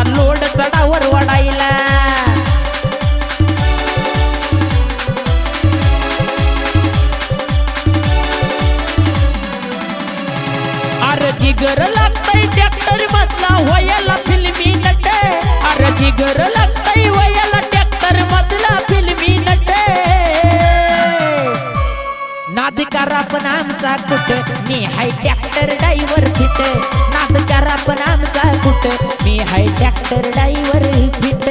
load चढावर वडायला अरे जिगर लागतय tractor मधला व्हायला फिल्मी नट अरे जिगर लागतय व्हायला ट्रॅक्टर मधला फिल्मी नट नाद करा पण आमचा कुठ मी हाय ट्रॅक्टर ड्रायव्हर फिट नाद करा पण आमचा कुठ मी हाय ट्रॅक्टर ड्रायव्हर फिट